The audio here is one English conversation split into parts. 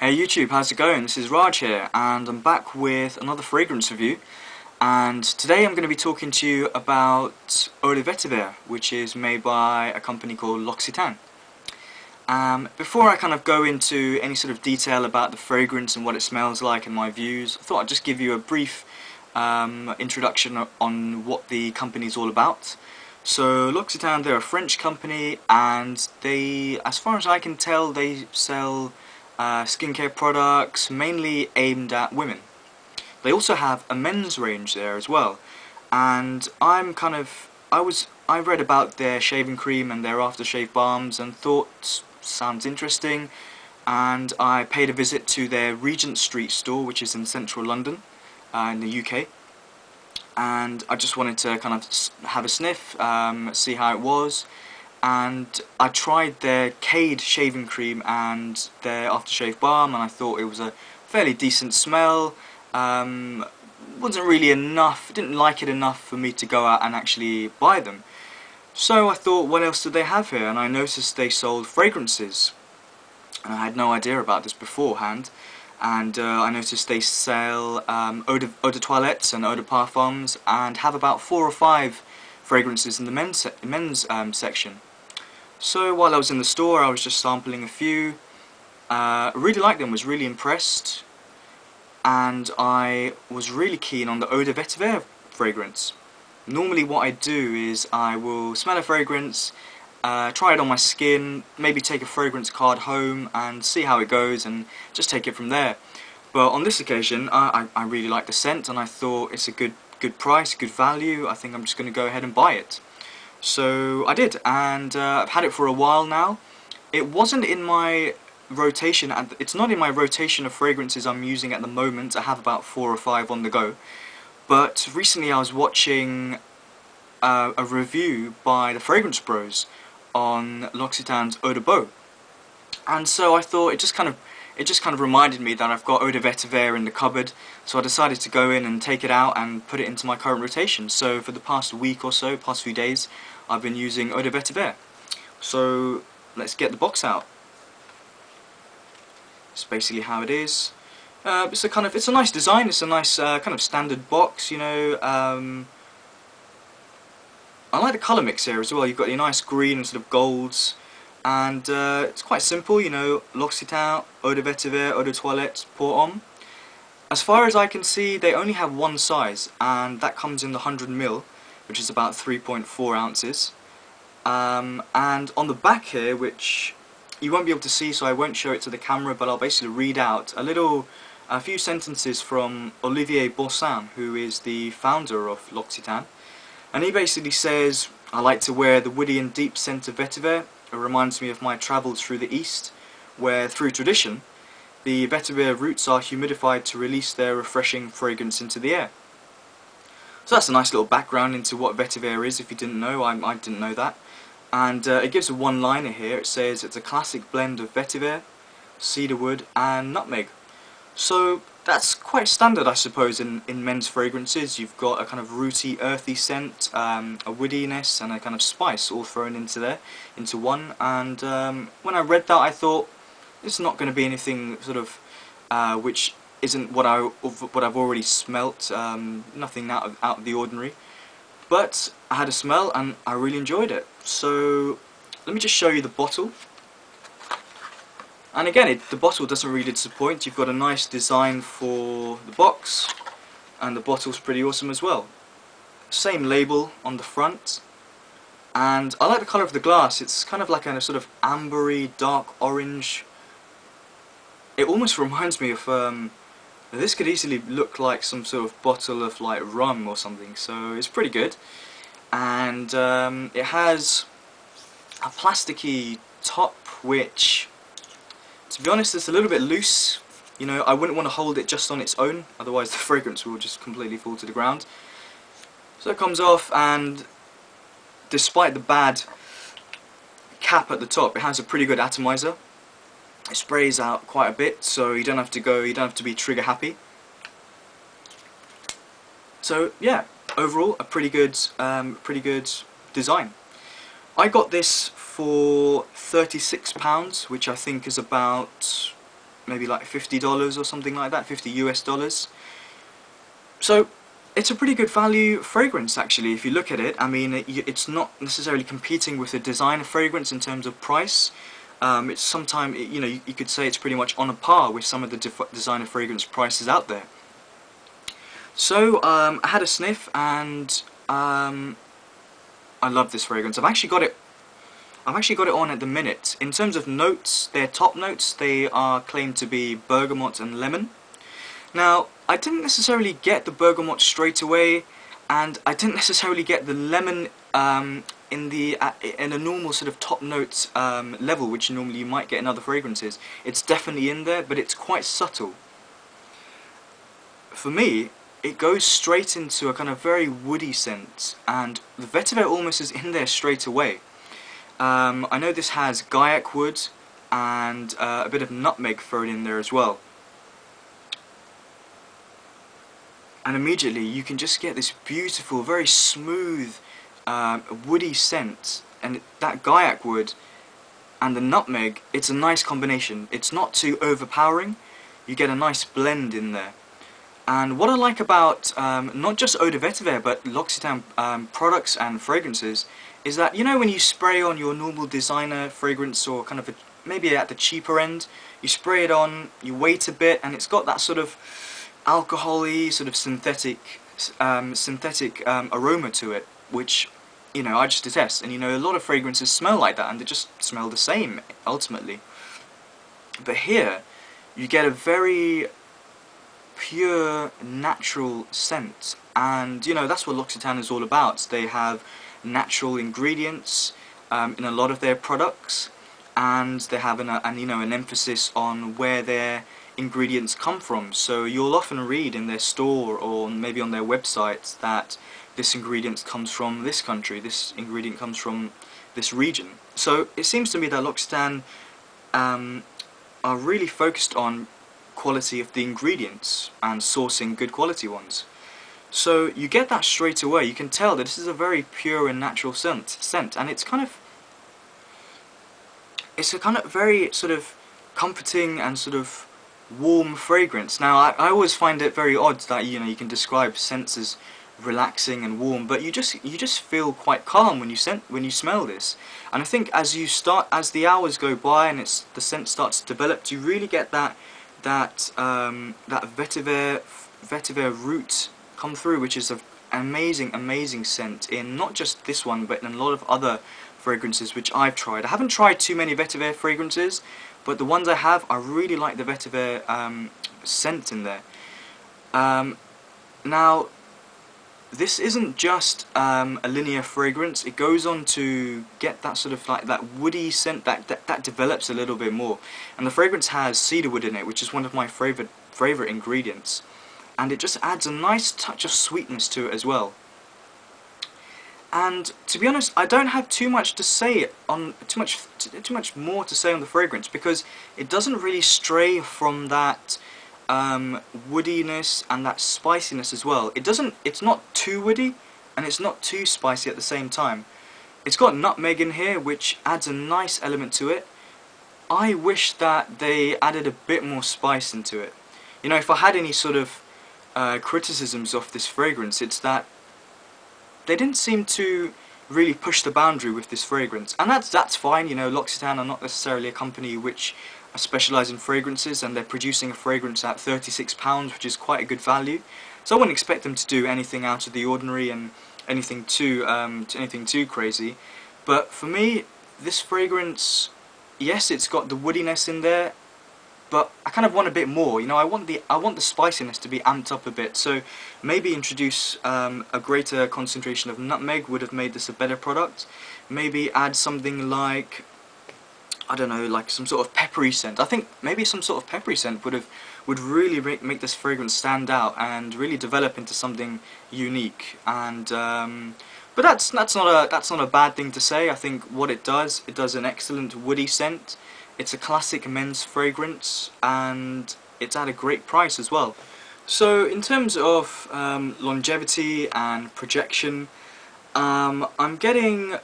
Hey YouTube, how's it going? This is Raj here, and I'm back with another fragrance review. And today I'm going to be talking to you about Eau de Vetyver, which is made by a company called L'Occitane. Before I kind of go into any sort of detail about the fragrance and what it smells like and my views, I thought I'd just give you a brief introduction on what the company's all about. So L'Occitane, they're a French company, and they, as far as I can tell, they sell skincare products mainly aimed at women. They also have a men's range there as well, and I read about their shaving cream and their aftershave balms and thought sounds interesting, and I paid a visit to their Regent Street store, which is in central London in the UK, and I just wanted to kind of have a sniff, see how it was. And I tried their Cade shaving cream and their aftershave balm, and I thought it was a fairly decent smell. Wasn't really enough, didn't like it enough for me to go out and actually buy them. So I thought, what else did they have here? And I noticed they sold fragrances, and I had no idea about this beforehand. And I noticed they sell eau de toilettes and eau de parfums, and have about 4 or 5 fragrances in the men's section. So while I was in the store, I was just sampling a few. Really liked them, was really impressed, and I was really keen on the Eau de Vetyver fragrance. Normally what I do is I will smell a fragrance, try it on my skin, maybe take a fragrance card home and see how it goes and just take it from there. But on this occasion I really liked the scent, and I thought it's a good price, good value. I think I'm just going to go ahead and buy it. So I did, and I've had it for a while now. It wasn't in my rotation, it's not in my rotation of fragrances I'm using at the moment. I have about 4 or 5 on the go. But recently I was watching a review by the Fragrance Bros on L'Occitane's Eau de Beau. And so I thought it just kind of reminded me that I've got Eau de Vetyver in the cupboard, so I decided to go in and take it out and put it into my current rotation. So for the past week or so, past few days, I've been using Eau de Vetyver. So let's get the box out. It's basically how it is. It's a nice design. It's a nice kind of standard box, you know. I like the colour mix here as well. You've got your nice green and sort of golds. And it's quite simple, you know, L'Occitane, Eau de Vetyver, Eau de Toilette, Pour Homme. As far as I can see, they only have one size, and that comes in the 100ml, which is about 3.4 ounces. And on the back here, which you won't be able to see, so I won't show it to the camera, but I'll basically read out a few sentences from Olivier Bonsin, who is the founder of L'Occitane. And he basically says, "I like to wear the woody and deep scent of Vetyver. It reminds me of my travels through the East, where, through tradition, the Vetyver roots are humidified to release their refreshing fragrance into the air." So that's a nice little background into what Vetyver is, if you didn't know. I didn't know that. And it gives a one-liner here. It says, "It's a classic blend of Vetyver, cedarwood and nutmeg." So that's quite standard, I suppose, in men's fragrances. You've got a kind of rooty, earthy scent, a woodiness, and a kind of spice all thrown into one. And when I read that, I thought, it's not going to be anything sort of which isn't what I've already smelt. Nothing out of the ordinary. But I had a smell and I really enjoyed it. So let me just show you the bottle. And again, the bottle doesn't really disappoint. You've got a nice design for the box, and the bottle's pretty awesome as well. Same label on the front, and I like the colour of the glass. It's kind of like a sort of ambery, dark orange. It almost reminds me of, this could easily look like some sort of bottle of like rum or something, so it's pretty good. And it has a plasticky top, which, to be honest, it's a little bit loose. You know, I wouldn't want to hold it just on its own, otherwise the fragrance will just completely fall to the ground. So it comes off, and despite the bad cap at the top, it has a pretty good atomizer. It sprays out quite a bit, so you don't have to be trigger happy. So yeah, overall a pretty good design. I got this for £36, which I think is about maybe like $50 or something like that, 50 US dollars. So it's a pretty good value fragrance actually if you look at it. I mean, it's not necessarily competing with a designer fragrance in terms of price. It's sometimes, you know, you could say it's pretty much on a par with some of the designer fragrance prices out there. So I had a sniff and I love this fragrance. I've actually got it on at the minute. In terms of notes, their top notes, they are claimed to be bergamot and lemon. Now, I didn't necessarily get the bergamot straight away, and I didn't necessarily get the lemon in a normal sort of top notes level, which normally you might get in other fragrances. It's definitely in there, but it's quite subtle. For me, it goes straight into a kind of very woody scent, and the vetiver almost is in there straight away. I know this has gaiac wood and a bit of nutmeg thrown in there as well. And immediately you can just get this beautiful, very smooth, woody scent. And that gaiac wood and the nutmeg, it's a nice combination. It's not too overpowering. You get a nice blend in there. And what I like about not just Eau de Vetyver but L'Occitane products and fragrances is that, you know, when you spray on your normal designer fragrance or kind of maybe at the cheaper end, you spray it on, you wait a bit, and it's got that sort of alcohol-y, sort of synthetic aroma to it, which, you know, I just detest. And you know, a lot of fragrances smell like that, and they just smell the same ultimately. But here, you get a very pure, natural scent, and you know, that's what L'Occitane is all about. They have natural ingredients in a lot of their products, and they have an emphasis on where their ingredients come from. So you'll often read in their store or maybe on their websites that this ingredient comes from this country, this ingredient comes from this region. So it seems to me that L'Occitane are really focused on quality of the ingredients and sourcing good quality ones. So you get that straight away. You can tell that this is a very pure and natural scent, and it's a kind of very sort of comforting and sort of warm fragrance. Now I always find it very odd that, you know, you can describe scents as relaxing and warm, but you just feel quite calm when you smell this. And I think as the hours go by and the scent starts to develop, you really get that vetiver root come through, which is an amazing scent in not just this one but in a lot of other fragrances which I've tried. I haven't tried too many vetiver fragrances, but the ones I have, I really like the vetiver scent in there. Now, this isn't just a linear fragrance. It goes on to get that sort of like that woody scent that develops a little bit more. And the fragrance has cedarwood in it, which is one of my favorite ingredients. And it just adds a nice touch of sweetness to it as well. And to be honest, I don't have too much more to say on the fragrance, because it doesn't really stray from that woodiness and that spiciness as well. It's not too woody and it's not too spicy at the same time. It's got nutmeg in here, which adds a nice element to it. I wish that they added a bit more spice into it. You know, if I had any sort of criticisms of this fragrance, it's that they didn't seem to really push the boundary with this fragrance, and that's fine. You know, L'Occitane are not necessarily a company which specialise in fragrances, and they're producing a fragrance at £36, which is quite a good value. So I wouldn't expect them to do anything out of the ordinary and anything too crazy. But for me, this fragrance, yes, it's got the woodiness in there, but I kind of want a bit more. You know, I want the spiciness to be amped up a bit. So maybe introduce a greater concentration of nutmeg would have made this a better product. Maybe add something like, I don't know, like some sort of peppery scent. I think maybe some sort of peppery scent would really make this fragrance stand out and really develop into something unique. And but that's not a bad thing to say. I think what it does an excellent woody scent. It's a classic men's fragrance, and it's at a great price as well. So in terms of longevity and projection, I'm getting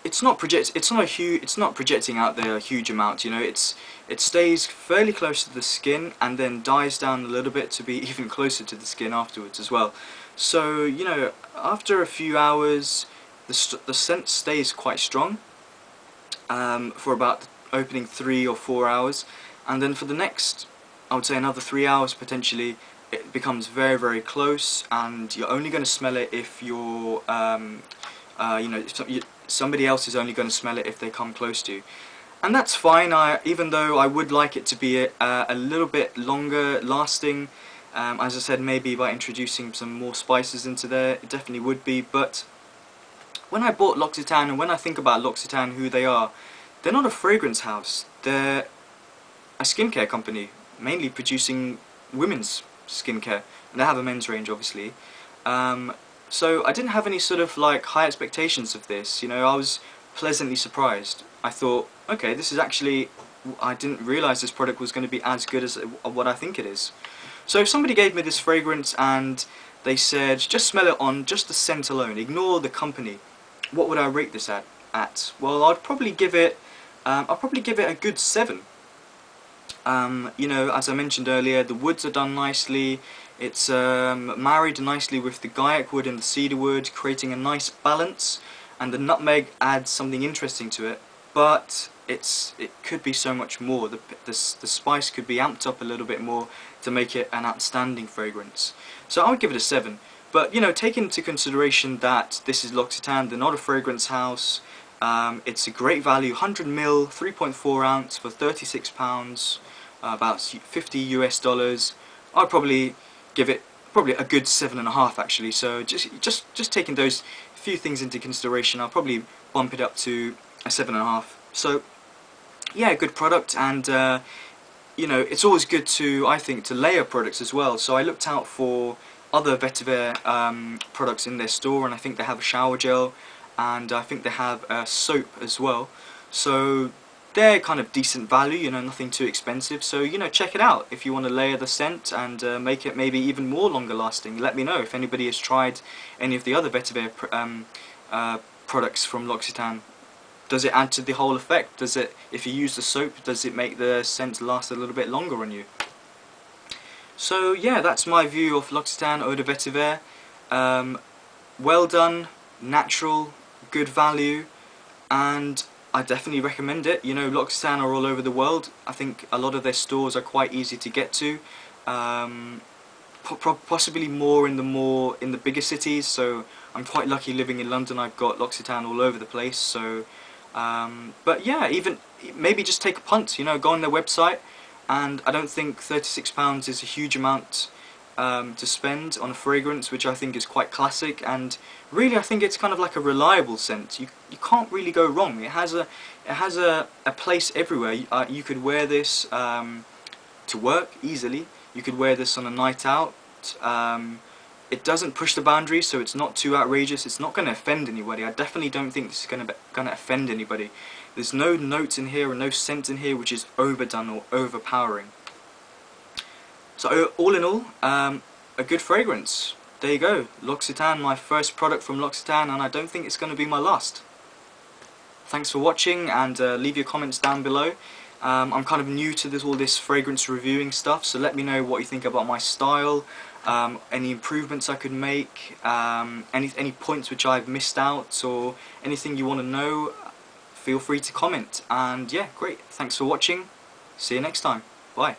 it's not projecting out there a huge amount. You know, it stays fairly close to the skin and then dies down a little bit to be even closer to the skin afterwards as well. So you know, after a few hours, the scent stays quite strong for about opening 3 or 4 hours, and then for the next, I would say another 3 hours potentially, it becomes very, very close, and you're only going to smell it if you're you know, somebody else is only going to smell it if they come close to you. And that's fine, even though I would like it to be a little bit longer lasting. As I said, maybe by introducing some more spices into there, it definitely would be. But when I bought L'Occitane, and when I think about L'Occitane, who they are, they're not a fragrance house. They're a skincare company, mainly producing women's skincare. And they have a men's range, obviously. So I didn't have any sort of like high expectations of this. You know, I was pleasantly surprised. I thought, okay, this is actually, I didn't realise this product was going to be as good as what I think it is. So if somebody gave me this fragrance and they said, just smell it on just the scent alone, ignore the company, what would I rate this at? Well, I'd probably give it a good 7. You know, as I mentioned earlier, the woods are done nicely. It's married nicely with the guaiac wood and the cedar wood, creating a nice balance, and the nutmeg adds something interesting to it. But it could be so much more. The spice could be amped up a little bit more to make it an outstanding fragrance. So I would give it a 7. But you know, take into consideration that this is L'Occitane, they're not a fragrance house. It's a great value, 100ml, 3.4 ounce for £36, about 50 US dollars. I'd probably give it a good 7.5 actually. So just taking those few things into consideration, I'll probably bump it up to a 7.5. So yeah, good product, and you know, it's always good to, I think, to layer products as well. So I looked out for other Vetyver products in their store, and I think they have a shower gel, and I think they have a soap as well. So they're kind of decent value, you know, nothing too expensive. So you know, check it out if you want to layer the scent and make it maybe even more longer lasting. Let me know if anybody has tried any of the other Vetyver products from L'Occitane. Does it add to the whole effect? Does it, if you use the soap, does it make the scent last a little bit longer on you? So yeah, that's my view of L'Occitane Eau de Vetyver. Well done, natural, good value, and I definitely recommend it. You know, L'Occitane are all over the world. I think a lot of their stores are quite easy to get to. Possibly more in the bigger cities. So I'm quite lucky living in London. I've got L'Occitane all over the place. So, but yeah, even maybe just take a punt. You know, go on their website, and I don't think £36 is a huge amount to spend on a fragrance, which I think is quite classic, and really I think it's kind of like a reliable scent. You can't really go wrong. It has a place everywhere. You could wear this to work easily. You could wear this on a night out. It doesn't push the boundaries, so it's not too outrageous. It's not going to offend anybody. I definitely don't think this is going to offend anybody. There's no notes in here and no scent in here which is overdone or overpowering. So all in all, a good fragrance. There you go, L'Occitane, my first product from L'Occitane, and I don't think it's going to be my last. Thanks for watching, and leave your comments down below. I'm kind of new to all this fragrance reviewing stuff, so let me know what you think about my style, any improvements I could make, any points which I've missed out, or anything you want to know. Feel free to comment. And yeah, great. Thanks for watching. See you next time. Bye.